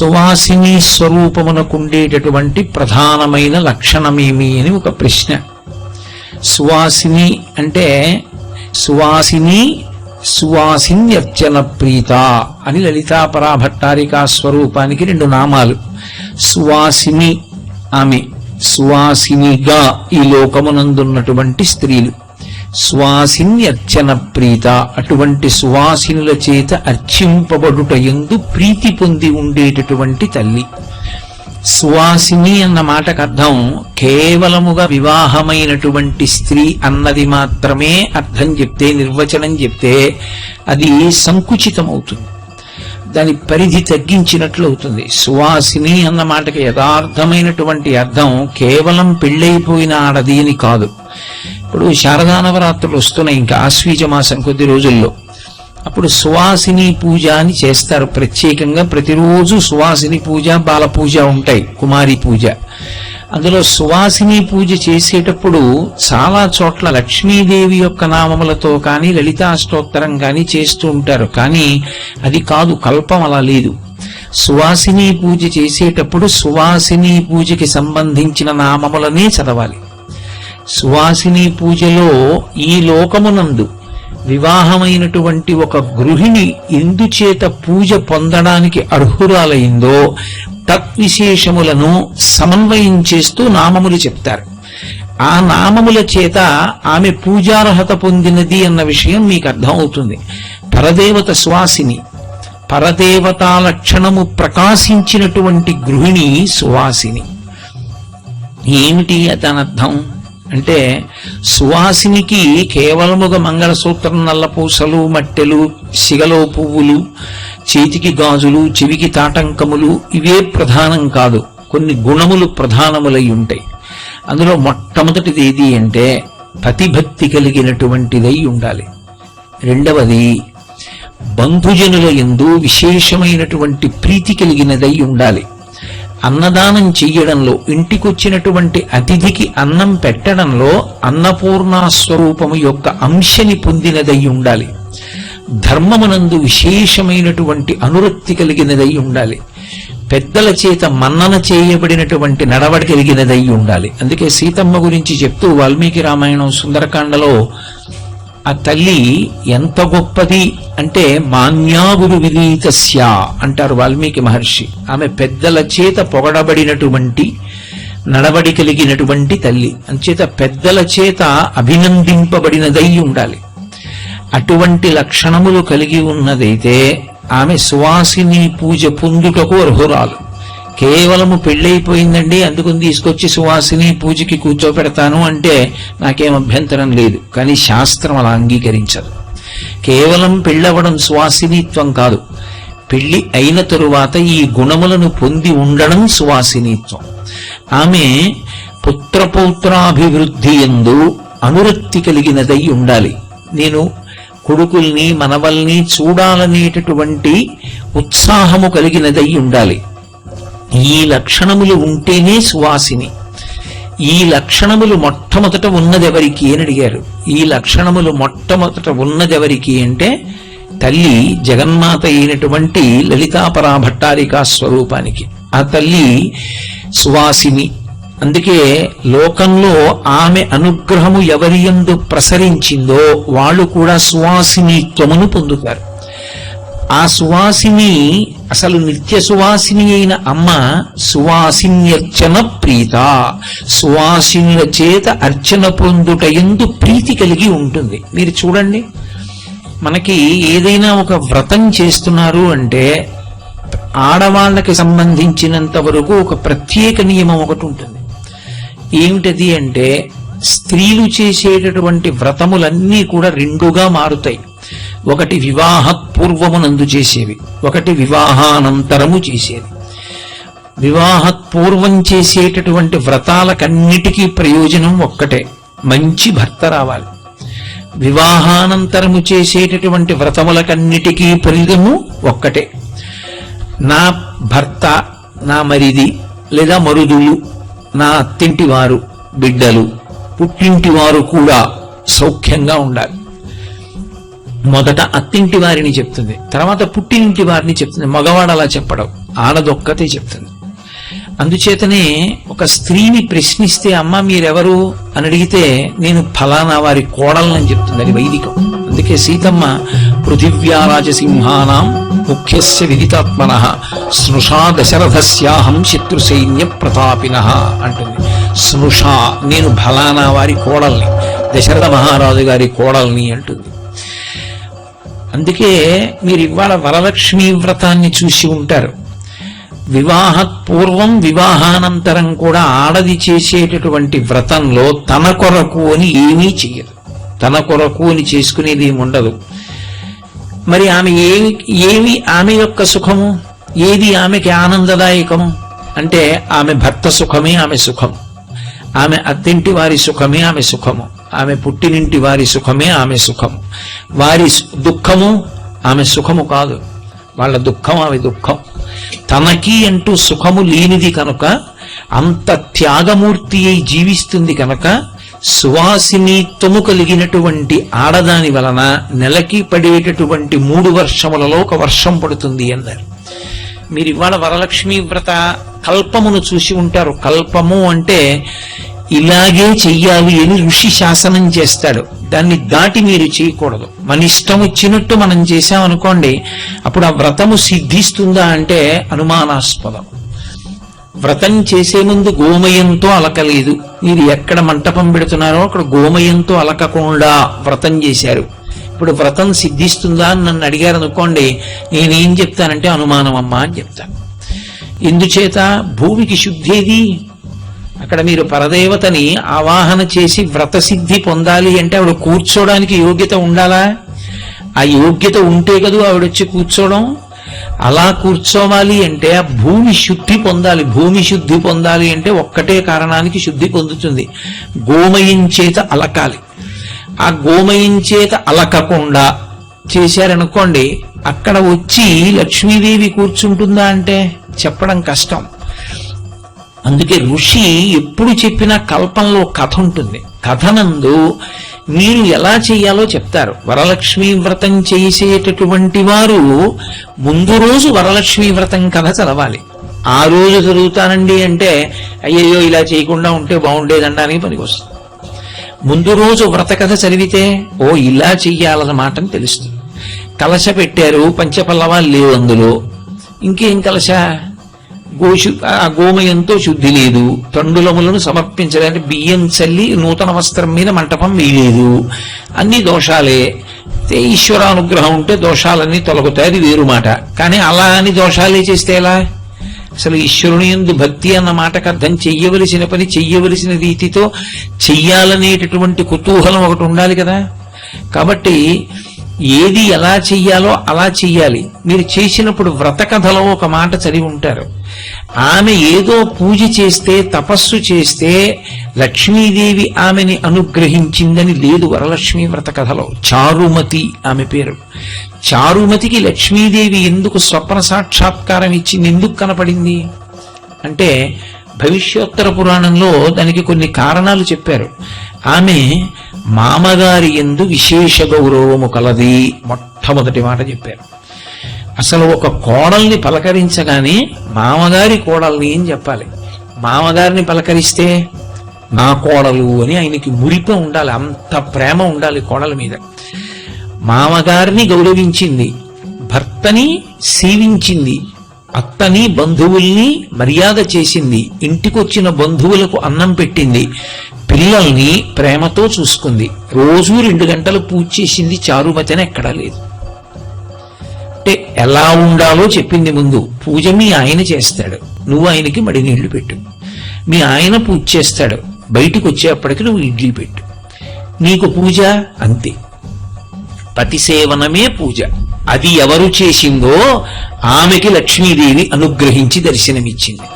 సువాసిని స్వరూపమునకుండేటటువంటి ప్రధానమైన లక్షణమేమి అని ఒక ప్రశ్న. సువాసిని అంటే సువాసిని సువాసిన్యర్చన ప్రీత అని లలితాపరాభట్టారికా స్వరూపానికి 2 నామాలు. సువాసిని ఆమె, సువాసినిగా ఈ లోకమునందున్నటువంటి స్త్రీలు. సువాసిన్యర్చన ప్రీత, అటువంటి సువాసినుల చేత అర్చింపబడుట యందు ప్రీతి పొంది ఉండేటటువంటి తల్లి. సువాసిని అన్న మాటకు అర్థం కేవలముగా వివాహమైనటువంటి స్త్రీ అన్నది మాత్రమే అర్థం చెప్తే, నిర్వచనం చెప్తే అది సంకుచితమవుతుంది, దాని పరిధి తగ్గించినట్లు అవుతుంది. సువాసిని అన్న మాటకి యథార్థమైనటువంటి అర్థం కేవలం పెళ్ళైపోయిన ఆడది అని కాదు. ఇప్పుడు శారదానవరాత్రులు వస్తున్నాయి, ఇంకా ఆశ్వీజ మాసం కొద్ది రోజుల్లో. అప్పుడు సువాసిని పూజ అని చేస్తారు ప్రత్యేకంగా. ప్రతిరోజు సువాసిని పూజ, బాల పూజ ఉంటాయి, కుమారి పూజ. అందులో సువాసిని పూజ చేసేటప్పుడు చాలా చోట్ల లక్ష్మీదేవి యొక్క నామములతో కానీ లలితాష్టోత్తరం కానీ చేస్తూ ఉంటారు. కానీ అది కాదు, కల్పం అలా లేదు. సువాసిని పూజ చేసేటప్పుడు సువాసిని పూజకి సంబంధించిన నామములనే చదవాలి. సువాసిని పూజలో ఈ లోకమునందు వివాహమైనటువంటి ఒక గృహిణి ఎందుచేత పూజ పొందడానికి అర్హురాలైందో తద్విశేషములను సమన్వయం చేస్తూ నామములు చెప్తారు. ఆ నామముల చేత ఆమె పూజార్హత పొందినది అన్న విషయం మీకు అర్థమవుతుంది. పరదేవత సువాసిని, పరదేవతా లక్షణము ప్రకాశించినటువంటి గృహిణి సువాసిని. ఏమిటి దానర్థం అంటే, సువాసినికి కేవలముగా మంగళసూత్రం, నల్లపూసలు, మట్టెలు, సిగలో పువ్వులు, చేతికి గాజులు, చెవికి తాటంకములు ఇవే ప్రధానం కాదు. కొన్ని గుణములు ప్రధానములై ఉంటాయి. అందులో మొట్టమొదటిది ఏది అంటే పతిభక్తి కలిగినటువంటిదై ఉండాలి. రెండవది బంధుజనుల యందు విశేషమైనటువంటి ప్రీతి కలిగినదై ఉండాలి. అన్నదానం చెయ్యడంలో, ఇంటికొచ్చినటువంటి అతిథికి అన్నం పెట్టడంలో అన్నపూర్ణా స్వరూపము యొక్క అంశని పొందినదై ఉండాలి. ధర్మమునందు విశేషమైనటువంటి అనురక్తి కలిగినదై ఉండాలి. పెద్దల చేత మన్నన చేయబడినటువంటి నడవడి కలిగినదై ఉండాలి. అందుకే సీతమ్మ గురించి చెప్తూ వాల్మీకి రామాయణం సుందరకాండలో ఆ తల్లి ఎంత గొప్పది అంటే మాన్యాగురు వినీతస్య అంటారు వాల్మీకి మహర్షి. ఆమె పెద్దల చేత పొగడబడినటువంటి నడవడి కలిగినటువంటి తల్లి, అంచేత పెద్దల చేత అభినందింపబడినదై ఉండాలి. అటువంటి లక్షణములు కలిగి ఉన్నదైతే ఆమె సువాసిని పూజ పొందుటకు అర్హురాలు. కేవలము పెళ్ళైపోయిందండి అందుకని తీసుకొచ్చి సువాసిని పూజకి కూర్చోపెడతాను అంటే నాకేం అభ్యంతరం లేదు, కానీ శాస్త్రం అలా అంగీకరించదు. కేవలం పెళ్ళవడం సువాసినిత్వం కాదు, పెళ్లి అయిన తరువాత ఈ గుణములను పొంది ఉండడం సువాసినిత్వం. ఆమె పుత్రపౌత్రాభివృద్ధి యందు అనురక్తి కలిగినదై ఉండాలి. నేను కొడుకుల్ని మనవల్ని చూడాలనేటటువంటి ఉత్సాహము కలిగినదై ఉండాలి. ఈ లక్షణములు ఉంటేనే సువాసిని. ఈ లక్షణములు మొట్టమొదట ఉన్నదెవరికి అని అడిగారు. ఈ లక్షణములు మొట్టమొదట ఉన్నదెవరికి అంటే తల్లి జగన్మాత అయినటువంటి లలితాపరాభట్టారికా స్వరూపానికి. ఆ తల్లి సువాసిని. అందుకే లోకంలో ఆమె అనుగ్రహము ఎవరి యందు ప్రసరించిందో వాళ్ళు కూడా సువాసినిత్వమును పొందుతారు. ఆ సువాసిని అసలు నిత్య సువాసిని అయిన అమ్మ సువాసిన్యర్చన ప్రీత, సువాసినుల చేత అర్చన పొందుట యందు ప్రీతి కలిగి ఉంటుంది. మీరు చూడండి, మనకి ఏదైనా ఒక వ్రతం చేస్తున్నారు అంటే ఆడవాళ్ళకి సంబంధించినంత వరకు ఒక ప్రత్యేక నియమం ఒకటి ఉంటుంది. ఏమిటది అంటే స్త్రీలు చేసేటటువంటి వ్రతములన్నీ కూడా 2గా మారుతాయి. ఒకటి వివాహపూర్వమునందు చేసేవి, ఒకటి వివాహానంతరము చేసేవి. వివాహపూర్వం చేసేటటువంటి వ్రతాలకన్నిటికీ ప్రయోజనం ఒక్కటే, మంచి భర్త రావాలి. వివాహానంతరము చేసేటటువంటి వ్రతములకన్నిటికీ ఫలితము ఒక్కటే, నా భర్త, నా మరిది లేదా మరుదులు, నా అత్తింటి వారు, బిడ్డలు, పుట్టింటి వారు కూడా సౌఖ్యంగా ఉండాలి. మొదట అత్తింటి వారిని చెప్తుంది, తర్వాత పుట్టినింటి వారిని చెప్తుంది. మగవాడు అలా చెప్పడం. ఆడదొక్కతే చెప్తుంది. అందుచేతనే ఒక స్త్రీని ప్రశ్నిస్తే అమ్మ మీరెవరు అని అడిగితే నేను ఫలానా వారి కోడలని చెప్తుంది. అది వైదికం. అందుకే సీతమ్మ పృథివ్యారాజసింహానాం ముఖ్యస్య విదితాత్మనః స్నుషా దశరథస్యాహం శత్రుసైన్య ప్రతాపినః అంటుంది. స్నుషా నేను ఫలానా వారి కోడల్ని, దశరథ మహారాజు గారి కోడల్ని అంటుంది. అందుకే మీరు ఇవాళ వరలక్ష్మీ వ్రతాన్ని చూసి ఉంటారు. వివాహ పూర్వం వివాహానంతరం కూడా ఆడది చేసేటటువంటి వ్రతంలో తన కొరకు అని ఏమీ చెయ్యదు. తన కొరకు అని చేసుకునేది ఏమి ఉండదు. మరి ఆమె ఏమి ఆమె యొక్క సుఖము, ఏది ఆమెకి ఆనందదాయకము అంటే ఆమె భర్త సుఖమే ఆమె సుఖం, ఆమె అత్తింటి వారి సుఖమే ఆమె సుఖము, ఆమె పుట్టినింటి వారి సుఖమే ఆమె సుఖం. వారి దుఃఖము ఆమె సుఖము కాదు, వాళ్ళ దుఃఖం ఆమె దుఃఖం. తనకి అంటూ సుఖము లేనిది కనుక, అంత త్యాగమూర్తి అయి జీవిస్తుంది కనుక సువాసినిత్వము కలిగినటువంటి ఆడదాని వలన నెలకి పడేటటువంటి 3 వర్షములలో ఒక వర్షం పడుతుంది అన్నారు. మీరు ఇవాళ వరలక్ష్మీ వ్రత కల్పమును చూసి ఉంటారు. కల్పము అంటే ఇలాగే చెయ్యాలి అని ఋషి శాసనం చేస్తాడు. దాన్ని దాటి మీరు చేయకూడదు. మన ఇష్టం వచ్చినట్టు మనం చేశామనుకోండి, అప్పుడు ఆ వ్రతము సిద్ధిస్తుందా అంటే అనుమానాస్పదం. వ్రతం చేసే ముందు గోమయంతో అలకలేదు. మీరు ఎక్కడ మంటపం పెడుతున్నారో అక్కడ గోమయంతో అలకకుండా వ్రతం చేశారు. ఇప్పుడు వ్రతం సిద్ధిస్తుందా అని నన్ను అడిగారు అనుకోండి, నేనేం చెప్తానంటే అనుమానం అమ్మా అని చెప్తాను. ఎందుచేత భూమికి శుద్ధేది. అక్కడ మీరు పరదేవతని ఆవాహన చేసి వ్రత సిద్ధి పొందాలి అంటే ఆవిడ కూర్చోడానికి యోగ్యత ఉండాలా? ఆ యోగ్యత ఉంటే కదా ఆవిడొచ్చి కూర్చోవడం. అలా కూర్చోవాలి అంటే ఆ భూమి శుద్ధి పొందాలి. భూమి శుద్ధి పొందాలి అంటే ఒక్కటే కారణానికి శుద్ధి పొందుతుంది, గోమయం చేత అలకాలి. ఆ గోమయం చేత అలకకుండా చేశారనుకోండి, అక్కడ వచ్చి లక్ష్మీదేవి కూర్చుంటుందా అంటే చెప్పడం కష్టం. అందుకే ఋషి ఎప్పుడు చెప్పినా కల్పంలో కథ ఉంటుంది. కథనందు మీరు ఎలా చెయ్యాలో చెప్తారు. వరలక్ష్మీ వ్రతం చేసేటటువంటి వారు ముందు రోజు వరలక్ష్మీ వ్రతం కథ చదవాలి. ఆ రోజు చదువుతానండి అంటే అయ్యయ్యో ఇలా చేయకుండా ఉంటే బాగుండేదనడానికి పనికొస్తుంది. ముందు రోజు వ్రత కథ చదివితే ఓ ఇలా చెయ్యాలన్నమాట అని తెలుస్తుంది. కలశ పెట్టారు, పంచపల్లవాలు లేవు అందులో, ఇంకేం కలశ? ఆ గోమయంతో శుద్ధి లేదు, తండులములను సమర్పించడానికి బియ్యం చల్లి నూతన వస్త్రం మీద మంటపం వేయలేదు, అన్ని దోషాలే. ఈశ్వరానుగ్రహం ఉంటే దోషాలన్నీ తొలగుతాయి, అది వేరు మాట. కానీ అలా అని దోషాలే చేస్తే ఎలా? అసలు ఈశ్వరుని యందు భక్తి అన్న మాటకు అర్థం చెయ్యవలసిన పని చెయ్యవలసిన రీతితో చెయ్యాలనేటటువంటి కుతూహలం ఒకటి ఉండాలి కదా. కాబట్టి ఏది ఎలా చెయ్యాలో అలా చెయ్యాలి. మీరు చేసినప్పుడు వ్రత కథలో ఒక మాట చదివి ఉంటారు. ఆమె ఏదో పూజ చేస్తే, తపస్సు చేస్తే లక్ష్మీదేవి ఆమెని అనుగ్రహించిందని లేదు వరలక్ష్మీ వ్రత కథలో. చారుమతి ఆమె పేరు. చారుమతికి లక్ష్మీదేవి ఎందుకు స్వప్న సాక్షాత్కారం ఇచ్చింది, ఎందుకు కనపడింది అంటే భవిష్యోత్తర పురాణంలో దానికి కొన్ని కారణాలు చెప్పారు. ఆమె మామగారి యందు విశేష గౌరవము కలది, మొట్టమొదటి మాట చెప్పారు. అసలు ఒక కోడల్ని పలకరించగానే మామగారి కోడల్ని అని చెప్పాలి. మామగారిని పలకరిస్తే నా కోడలు అని ఆయనకి మురిపం ఉండాలి, అంత ప్రేమ ఉండాలి కోడల మీద. మామగారిని గౌరవించింది, భర్తని సేవించింది, అత్తని బంధువుల్ని మర్యాద చేసింది, ఇంటికొచ్చిన బంధువులకు అన్నం పెట్టింది, పిల్లల్ని ప్రేమతో చూసుకుంది, రోజు 2 గంటలు పూజ చేసింది. చారుమతి అని ఎక్కడా లేదు. అంటే ఎలా ఉండాలో చెప్పింది ముందు. పూజ మీ ఆయన చేస్తాడు, నువ్వు ఆయనకి మడి నీళ్లు పెట్టు. మీ ఆయన పూజ చేస్తాడు, బయటికి వచ్చేప్పటికి నువ్వు ఇడ్లీ పెట్టు. నీకు పూజ అంతే. పతి సేవనమే పూజ. అది ఎవరు చేసిందో ఆమెకి లక్ష్మీదేవి అనుగ్రహించి దర్శనమిచ్చింది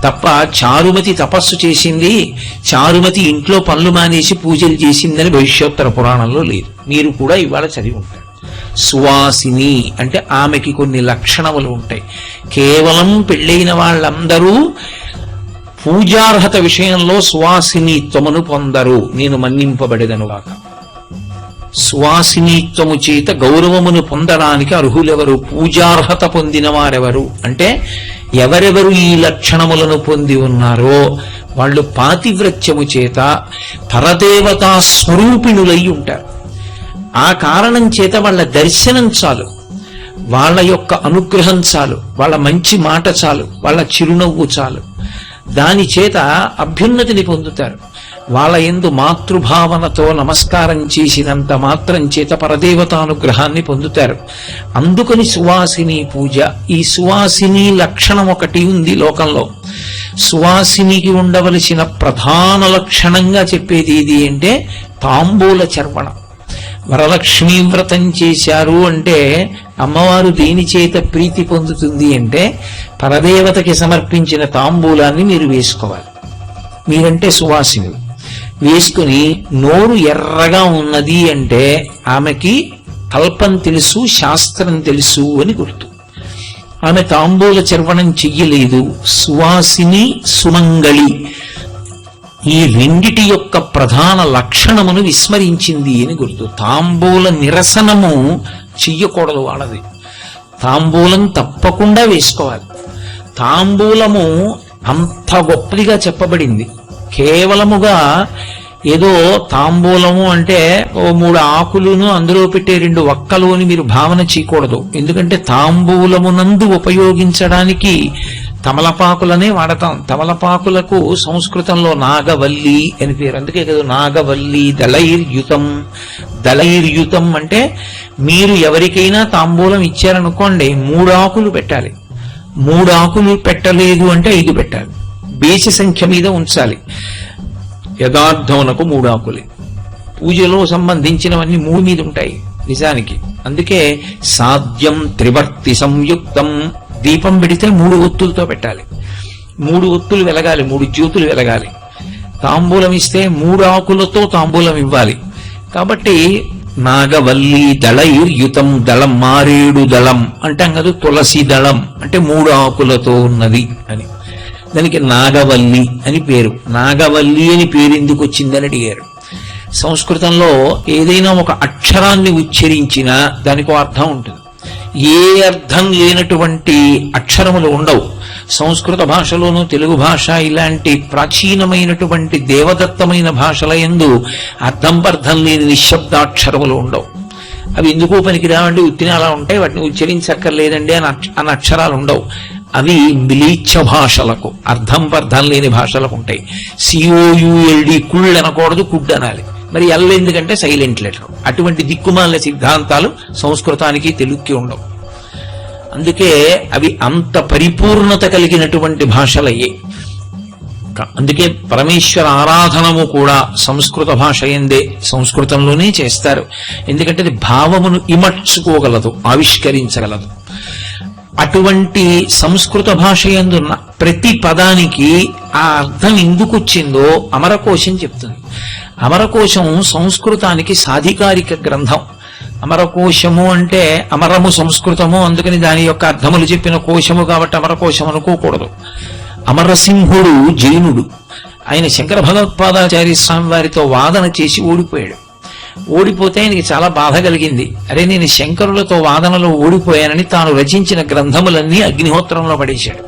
తప్ప చారుమతి తపస్సు చేసింది, చారుమతి ఇంట్లో పనులు మానేసి పూజలు చేసిందని భవిష్యోత్తర పురాణంలో లేదు. మీరు కూడా ఇవాళ చదివి ఉంటారు. సువాసిని అంటే ఆమెకి కొన్ని లక్షణములు ఉంటాయి. కేవలం పెళ్ళైన వాళ్ళందరూ పూజార్హత విషయంలో సువాసినిత్వమును పొందరు, నేను మన్నింపబడేదనుగాక. సువాసినిత్వము చేత గౌరవమును పొందడానికి అర్హులెవరు? పూజార్హత పొందిన వారెవరు అంటే ఎవరెవరు ఈ లక్షణములను పొంది ఉన్నారో వాళ్ళు పాతివ్రత్యము చేత పరదేవతా స్వరూపిణులై ఉంటారు. ఆ కారణం చేత వాళ్ళ దర్శనం చాలు, వాళ్ళ యొక్క అనుగ్రహం చాలు, వాళ్ళ మంచి మాట చాలు, వాళ్ళ చిరునవ్వు చాలు, దాని చేత అభ్యున్నతిని పొందుతారు. వాళ్ళ యందు మాతృభావనతో నమస్కారం చేసినంత మాత్రం చేత పరదేవతానుగ్రహాన్ని పొందుతారు. అందుకని సువాసిని పూజ. ఈ సువాసిని లక్షణం ఒకటి ఉంది లోకంలో. సువాసినికి ఉండవలసిన ప్రధాన లక్షణంగా చెప్పేది ఏది అంటే తాంబూల చర్వణం. వరలక్ష్మీ వ్రతం చేశారు అంటే అమ్మవారు దేని చేత ప్రీతి పొందుతుంది అంటే పరదేవతకి సమర్పించిన తాంబూలాన్ని మీరు వేసుకోవాలి. మీరంటే సువాసినులు. వేసుకుని నోరు ఎర్రగా ఉన్నది అంటే ఆమెకి కల్పం తెలుసు, శాస్త్రం తెలుసు అని గుర్తు. ఆమె తాంబూల చర్వణం చెయ్యలేదు. సువాసిని, సుమంగళి ఈ రెండిటి యొక్క ప్రధాన లక్షణమును విస్మరించింది అని గుర్తు. తాంబూల నిరసనము చెయ్యకూడదు వాళ్ళది. తాంబూలం తప్పకుండా వేసుకోవాలి. తాంబూలము అంత గొప్పదిగా చెప్పబడింది. కేవలముగా ఏదో తాంబూలము అంటే ఓ 3 ఆకులను అందులో పెట్టే 2 వక్కలు అని మీరు భావన చేయకూడదు. ఎందుకంటే తాంబూలమునందు ఉపయోగించడానికి తమలపాకులనే వాడతాం. తమలపాకులకు సంస్కృతంలో నాగవల్లి అని పేరు. అందుకే కదా నాగవల్లి దళైర్యుతం. దళైర్యుతం అంటే మీరు ఎవరికైనా తాంబూలం ఇచ్చారనుకోండి 3 ఆకులు పెట్టాలి. 3 ఆకులు పెట్టలేదు అంటే 5 పెట్టాలి. బేసి సంఖ్య మీద ఉంచాలి. యథార్థమునకు 3 ఆకులే. పూజలో సంబంధించినవన్నీ 3 మీద ఉంటాయి నిజానికి. అందుకే సాధ్యం త్రివర్తి సంయుక్తం. దీపం పెడితే 3 ఒత్తులతో పెట్టాలి. 3 ఒత్తులు వెలగాలి, 3 జ్యోతులు వెలగాలి. తాంబూలం ఇస్తే 3 ఆకులతో తాంబూలం ఇవ్వాలి. కాబట్టి నాగవల్లి దళైర్యుతం. దళం మారేడు దళం అంటాం కదా, తులసి దళం అంటే 3 ఆకులతో ఉన్నది అని. దానికి నాగవల్లి అని పేరు. నాగవల్లి అని పేరు ఎందుకు వచ్చిందని అడిగారు. సంస్కృతంలో ఏదైనా ఒక అక్షరాన్ని ఉచ్చరించినా దానికి అర్థం ఉంటుంది. ఏ అర్థం లేనటువంటి అక్షరములు ఉండవు. సంస్కృత భాషలోనూ తెలుగు భాష ఇలాంటి ప్రాచీనమైనటువంటి దేవదత్తమైన భాషల యందు అర్థం పర్థం లేని నిశ్శబ్దాక్షరములు ఉండవు. అవి ఎందుకు పనికిరావండి, ఉత్తిని అలా ఉంటాయి, వాటిని ఉచ్చరించక్కర్లేదండి అని అక్షరాలు ఉండవు. అవి మిలీచ్చ భాషలకు, అర్థం పర్థం లేని భాషలకు ఉంటాయి. COULD కుళ్ళు అనకూడదు, కుడ్ అనాలి. మరి ఎల్ ఎందుకంటే సైలెంట్ లెటర్. అటువంటి దిక్కుమాలిన సిద్ధాంతాలు సంస్కృతానికి తెలుగుకి ఉండవు. అందుకే అవి అంత పరిపూర్ణత కలిగినటువంటి భాషలయ్యే. అందుకే పరమేశ్వర ఆరాధనము కూడా సంస్కృత భాష ఎందే, సంస్కృతంలోనే చేస్తారు. ఎందుకంటే అది భావమును ఇమర్చుకోగలదు, ఆవిష్కరించగలదు. అటువంటి సంస్కృత భాష యందున్న ప్రతి పదానికి ఆ అర్థం ఎందుకు వచ్చిందో అమరకోశం చెప్తుంది. అమరకోశం సంస్కృతానికి సాధికారిక గ్రంథం. అమరకోశము అంటే అమరము సంస్కృతము, అందుకని దాని యొక్క అర్థములు చెప్పిన కోశము కాబట్టి అమరకోశం అనుకోకూడదు. అమరసింహుడు జైనుడు. ఆయన శంకర భగవత్పాదాచార్య స్వామి వారితో వాదన చేసి ఓడిపోయాడు. ఓడిపోతే ఆయనకి చాలా బాధ కలిగింది. అరే, నేను శంకరులతో వాదనలో ఓడిపోయానని తాను రచించిన గ్రంథములన్నీ అగ్నిహోత్రంలో పడేశాడు.